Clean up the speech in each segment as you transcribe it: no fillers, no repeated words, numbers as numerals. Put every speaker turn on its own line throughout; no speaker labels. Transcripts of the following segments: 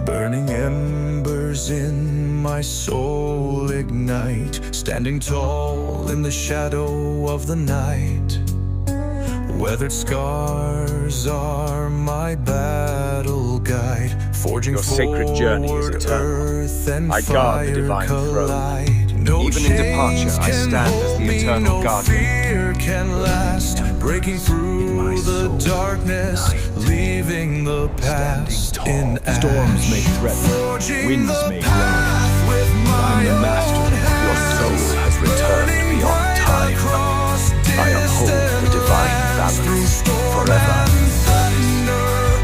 Burning embers in my soul ignite, standing tall in the shadow of the night. Weathered scars are my battle guide, forging
Your sacred journey is eternal. I guard the divine throne.
No
Even in departure, I stand as the eternal guardian.
Fear can last, breaking through the darkness, leaving the past in ash.
Storms may threaten, winds may blow. I'm the master. Your soul has returned beyond time. I uphold the divine balance forever.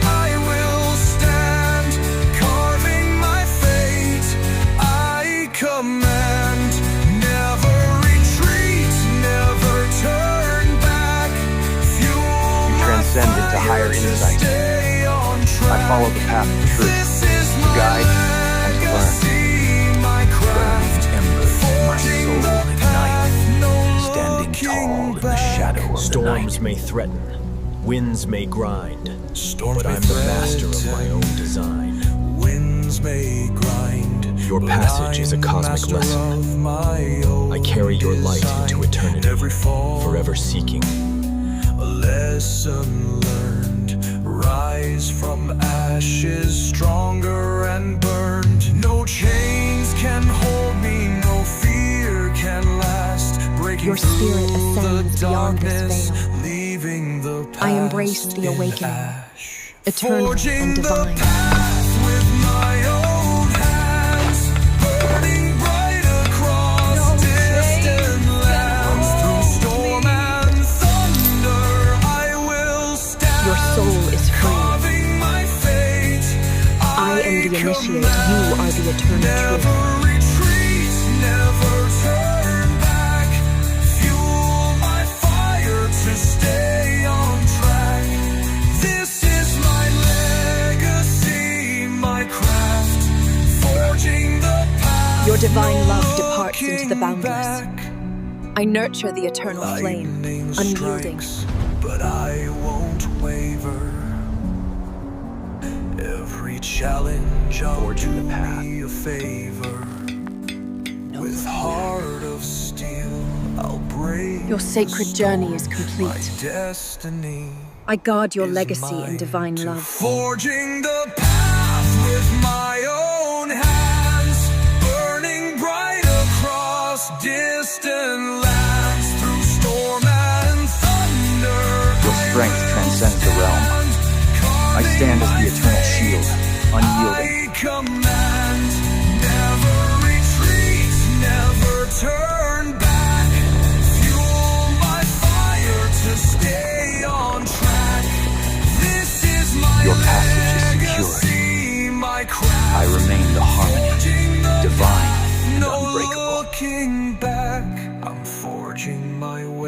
I will stand, carving my fate. I command, never retreat, never turn back. Fuel
You transcend into higher insight. I follow the path of truth, to guide and to learn. Burning embers in my soul ignite, standing tall in the shadow of the night. Storms may threaten, winds may grind, but I'm the master of my own design.
Winds may grind.
Your passage is a cosmic lesson. I carry your light into eternity, forever seeking.
A lesson learned, rise from ashes, stronger and burned. No chains can hold me, no fear can last. Breaking
Your spirit
through
ascends
the
beyond this
darkness,
veil.
leaving the past
I embrace the
in
awakening,
ash.
eternal
Forging
and
the
divine.
path with my own hands, burning bright across distant lands. Through storm and thunder, I will stand.
Your soul is free.
Carving my fate,
I am the initiate. You are the eternal truth.
never retreat, never turn back. Fuel my fire to stay on track. This is my legacy, my craft, forging the path.
Your divine love departs into the
looking
boundless.
back.
I nurture the eternal flame,
Lightning
unyielding.
strikes, but I won't waver. Every challenge I'll
Forging
do
the path.
me a favor. With heart of steel, I'll break
Your sacred
the
journey is
storm.
complete.
My destiny
I guard your
is
legacy in
mine
divine
to
love.
forging the path with my own hands, burning bright across distant lands. Through storm and thunder,
Your strength transcends the realm. I stand as the eternal shield, unyielding.
I command, never retreat, never turn back. Fuel my fire to stay on track. This is my
Your passage is
legacy, my craft.
I remain the harmony,
Forging the
divine
path,
and
no
unbreakable.
looking back. I'm forging my way.